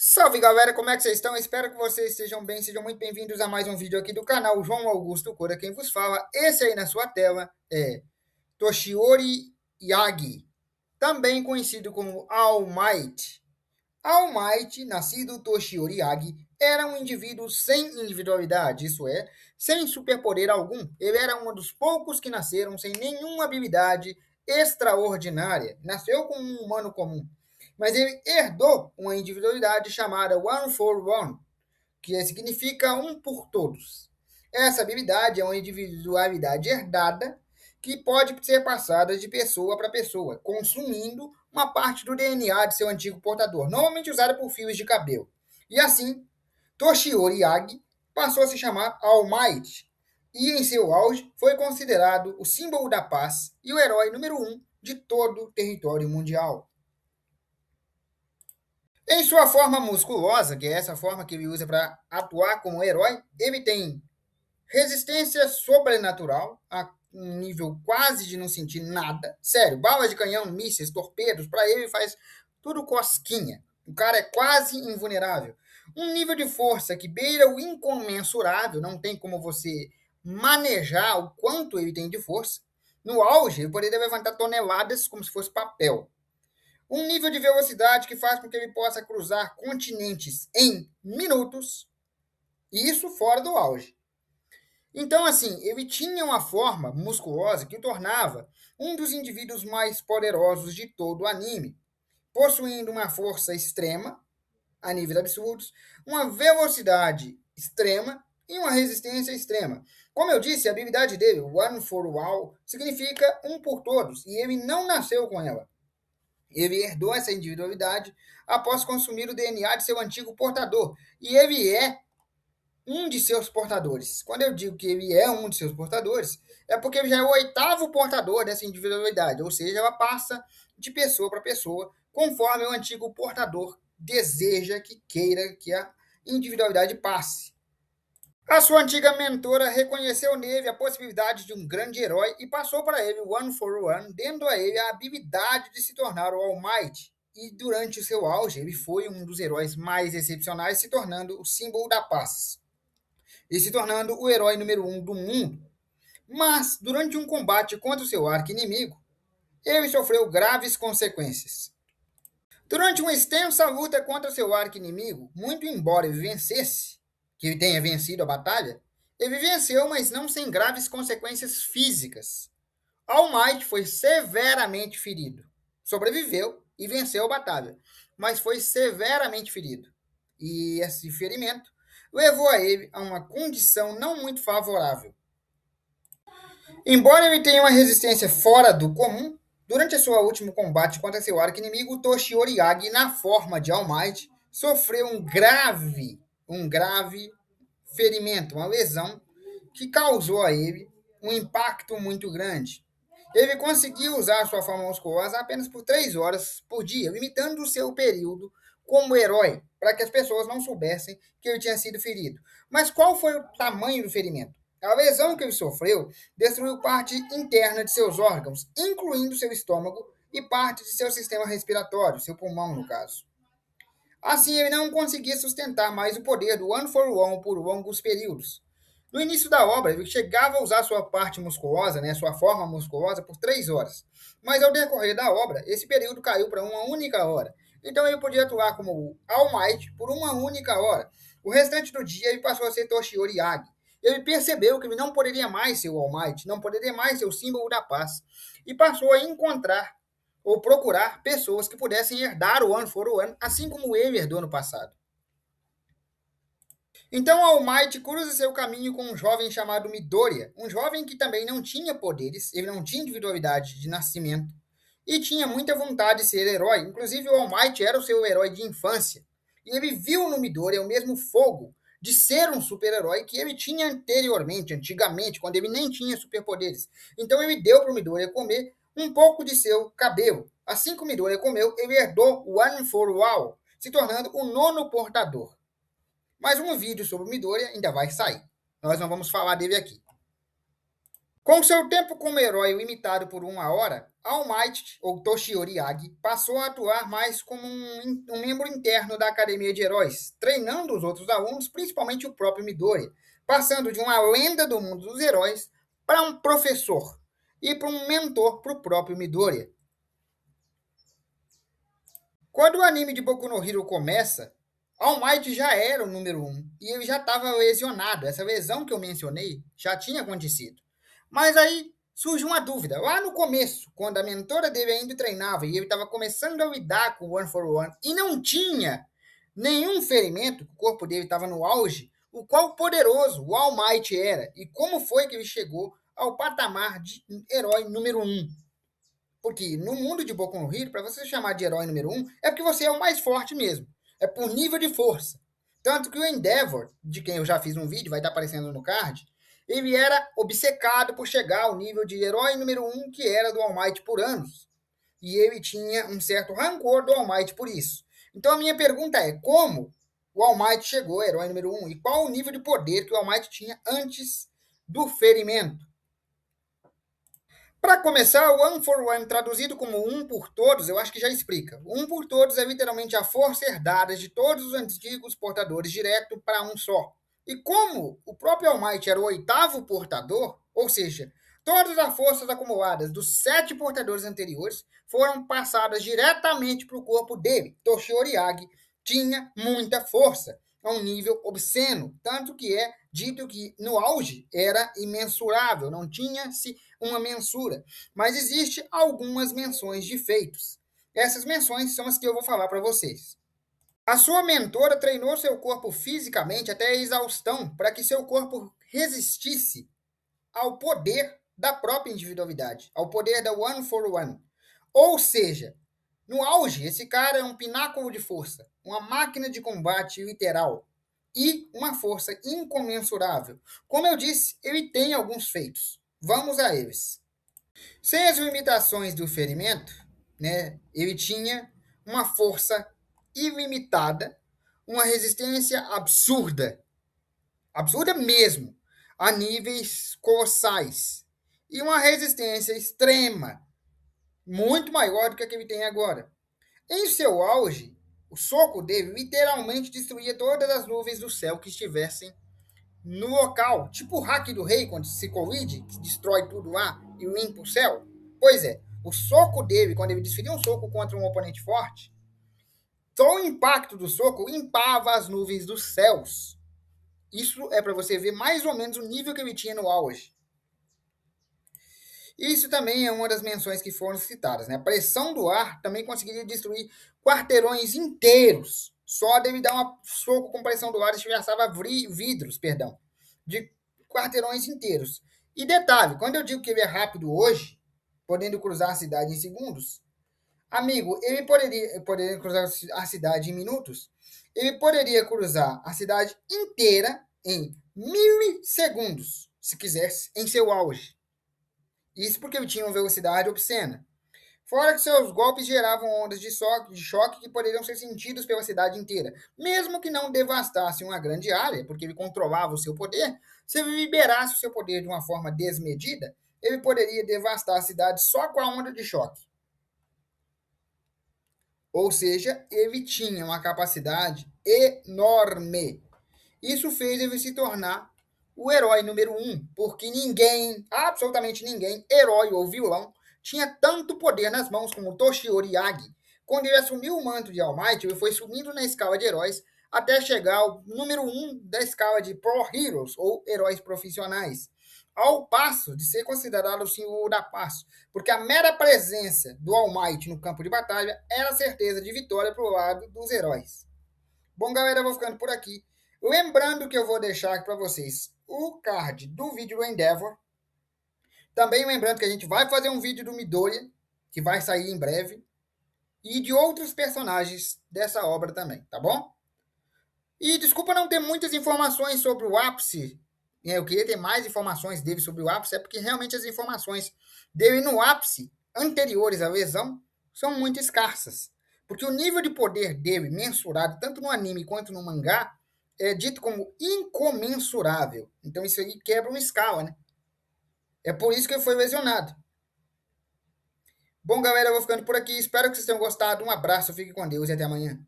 Salve galera, como é que vocês estão? Espero que vocês estejam bem, sejam muito bem-vindos a mais um vídeo aqui do canal João Augusto Cura, quem vos fala. Esse aí na sua tela é Toshiori Yagi, também conhecido como All Might. All Might, nascido Toshiori Yagi, era um indivíduo sem individualidade, isso é, sem superpoder algum. Ele era um dos poucos que nasceram sem nenhuma habilidade extraordinária. Nasceu como um humano comum. Mas ele herdou uma individualidade chamada One for One, que significa um por todos. Essa habilidade é uma individualidade herdada que pode ser passada de pessoa para pessoa, consumindo uma parte do DNA de seu antigo portador, normalmente usada por fios de cabelo. E assim, Toshiori Yagi passou a se chamar All Might, e em seu auge foi considerado o símbolo da paz e o herói número um de todo o território mundial. Em sua forma musculosa, que é essa forma que ele usa para atuar como herói, ele tem resistência sobrenatural, a um nível quase de não sentir nada. Sério, balas de canhão, mísseis, torpedos, para ele faz tudo cosquinha. O cara é quase invulnerável. Um nível de força que beira o incomensurável, não tem como você manejar o quanto ele tem de força. No auge, ele poderia levantar toneladas como se fosse papel. Um nível de velocidade que faz com que ele possa cruzar continentes em minutos, e isso fora do auge. Então, assim, ele tinha uma forma musculosa que o tornava um dos indivíduos mais poderosos de todo o anime, possuindo uma força extrema, a níveis absurdos, uma velocidade extrema e uma resistência extrema. Como eu disse, a habilidade dele, One for All, significa um por todos, e ele não nasceu com ela. Ele herdou essa individualidade após consumir o DNA de seu antigo portador. E ele é um de seus portadores. Quando eu digo que ele é um de seus portadores, é porque ele já é o oitavo portador dessa individualidade. Ou seja, ela passa de pessoa para pessoa, conforme o antigo portador deseja que queira que a individualidade passe. A sua antiga mentora reconheceu nele a possibilidade de um grande herói e passou para ele o One for One, dando a ele a habilidade de se tornar o All Might. E durante o seu auge, ele foi um dos heróis mais excepcionais, se tornando o símbolo da paz. E se tornando o herói número um do mundo. Mas, durante um combate contra o seu arqui-inimigo, ele sofreu graves consequências. Durante uma extensa luta contra seu arqui-inimigo, muito embora ele vencesse, que ele tenha vencido a batalha, ele venceu, mas não sem graves consequências físicas. All Might foi severamente ferido. Sobreviveu e venceu a batalha, mas foi severamente ferido. E esse ferimento levou a ele a uma condição não muito favorável. Embora ele tenha uma resistência fora do comum, durante seu último combate contra seu arqui-inimigo, Toshiori Yagi, na forma de All Might, sofreu um grave ferimento, uma lesão que causou a ele um impacto muito grande. Ele conseguiu usar sua forma musculosa apenas por 3 horas por dia, limitando o seu período como herói, para que as pessoas não soubessem que ele tinha sido ferido. Mas qual foi o tamanho do ferimento? A lesão que ele sofreu destruiu parte interna de seus órgãos, incluindo seu estômago e parte de seu sistema respiratório, seu pulmão, no caso. Assim, ele não conseguia sustentar mais o poder do One for One por longos períodos. No início da obra, ele chegava a usar sua parte musculosa, sua forma musculosa, por 3 horas. Mas ao decorrer da obra, esse período caiu para uma única hora. Então ele podia atuar como All Might por uma única hora. O restante do dia ele passou a ser Toshiori Yagi. Ele percebeu que ele não poderia mais ser o All Might, não poderia mais ser o símbolo da paz. E passou a encontrar ou procurar pessoas que pudessem herdar o One for One, assim como ele herdou no passado. Então All Might cruza seu caminho com um jovem chamado Midoriya, um jovem que também não tinha poderes, ele não tinha individualidade de nascimento, e tinha muita vontade de ser herói. Inclusive o All Might era o seu herói de infância. E ele viu no Midoriya o mesmo fogo de ser um super-herói que ele tinha antigamente, quando ele nem tinha superpoderes. Então ele deu para o Midoriya comer um pouco de seu cabelo. Assim que o Midoriya comeu, ele herdou o One for All, se tornando o nono portador. Mas um vídeo sobre o Midoriya ainda vai sair. Nós não vamos falar dele aqui. Com seu tempo como herói limitado por 1 hora, All Might, ou Toshiori Yagi, passou a atuar mais como um membro interno da Academia de Heróis, treinando os outros alunos, principalmente o próprio Midori, passando de uma lenda do mundo dos heróis para um professor e para um mentor para o próprio Midori. Quando o anime de Boku no Hero começa, All Might já era o número 1 e ele já estava lesionado. Essa lesão que eu mencionei já tinha acontecido. Mas aí surge uma dúvida. Lá no começo, quando a mentora dele ainda treinava e ele estava começando a lidar com o One for One e não tinha nenhum ferimento, o corpo dele estava no auge, o qual poderoso o All Might era e como foi que ele chegou ao patamar de herói número 1. Porque no mundo de Boku no Hero, para você chamar de herói número 1, é porque você é o mais forte mesmo. É por nível de força. Tanto que o Endeavor, de quem eu já fiz um vídeo, vai estar aparecendo no card, ele era obcecado por chegar ao nível de herói número 1, que era do All Might por anos. E ele tinha um certo rancor do All Might por isso. Então a minha pergunta é, como o All Might chegou ao herói número 1? E qual o nível de poder que o All Might tinha antes do ferimento? Para começar, o One for One, traduzido como um por todos, eu acho que já explica. Um por todos é literalmente a força herdada de todos os antigos portadores direto para um só. E como o próprio All Might era o 8º portador, ou seja, todas as forças acumuladas dos 7 portadores anteriores foram passadas diretamente para o corpo dele. Toshiori Yagi tinha muita força, a um nível obsceno, tanto que é dito que no auge era imensurável, não tinha-se uma mensura, mas existe algumas menções de feitos. Essas menções são as que eu vou falar para vocês. A sua mentora treinou seu corpo fisicamente até a exaustão para que seu corpo resistisse ao poder da própria individualidade, ao poder da One for One. Ou seja, no auge, esse cara é um pináculo de força, uma máquina de combate literal e uma força incomensurável. Como eu disse, ele tem alguns feitos. Vamos a eles. Sem as limitações do ferimento, né, ele tinha uma força ilimitada, uma resistência absurda, absurda mesmo, a níveis colossais, e uma resistência extrema, muito maior do que a que ele tem agora. Em seu auge, o soco dele literalmente destruía todas as nuvens do céu que estivessem no local, tipo o hack do rei, quando se colide, que destrói tudo lá e limpa o céu. Pois é, o soco dele, quando ele desferia um soco contra um oponente forte, só o impacto do soco limpava as nuvens dos céus. Isso é para você ver mais ou menos o nível que ele tinha no auge. Isso também é uma das menções que foram citadas. Né? A pressão do ar também conseguiria destruir quarteirões inteiros. Só dele dar um soco com pressão do ar estilhaçava vidros, de quarteirões inteiros. E detalhe, quando eu digo que ele é rápido hoje, podendo cruzar a cidade em segundos, amigo, ele poderia cruzar a cidade em minutos, ele poderia cruzar a cidade inteira em milissegundos, se quisesse, em seu auge. Isso porque ele tinha uma velocidade obscena. Fora que seus golpes geravam ondas de choque que poderiam ser sentidos pela cidade inteira. Mesmo que não devastasse uma grande área, porque ele controlava o seu poder, se ele liberasse o seu poder de uma forma desmedida, ele poderia devastar a cidade só com a onda de choque. Ou seja, ele tinha uma capacidade enorme. Isso fez ele se tornar o herói número 1, porque ninguém, absolutamente ninguém, herói ou vilão, tinha tanto poder nas mãos como Toshiori Yagi. Quando ele assumiu o manto de All Might, ele foi subindo na escala de heróis até chegar ao número 1 da escala de Pro Heroes, ou heróis profissionais. Ao passo de ser considerado o símbolo da paz, porque a mera presença do All Might no campo de batalha era certeza de vitória para o lado dos heróis. Bom, galera, eu vou ficando por aqui. Lembrando que eu vou deixar aqui para vocês o card do vídeo do Endeavor. Também lembrando que a gente vai fazer um vídeo do Midoriya, que vai sair em breve. E de outros personagens dessa obra também, tá bom? E desculpa não ter muitas informações sobre o ápice. Eu queria ter mais informações dele sobre o ápice, é porque realmente as informações dele no ápice, anteriores à lesão, são muito escassas. Porque o nível de poder dele, mensurado tanto no anime quanto no mangá, é dito como incomensurável. Então isso aí quebra uma escala, né? É por isso que ele foi lesionado. Bom, galera, eu vou ficando por aqui. Espero que vocês tenham gostado. Um abraço, fique com Deus e até amanhã.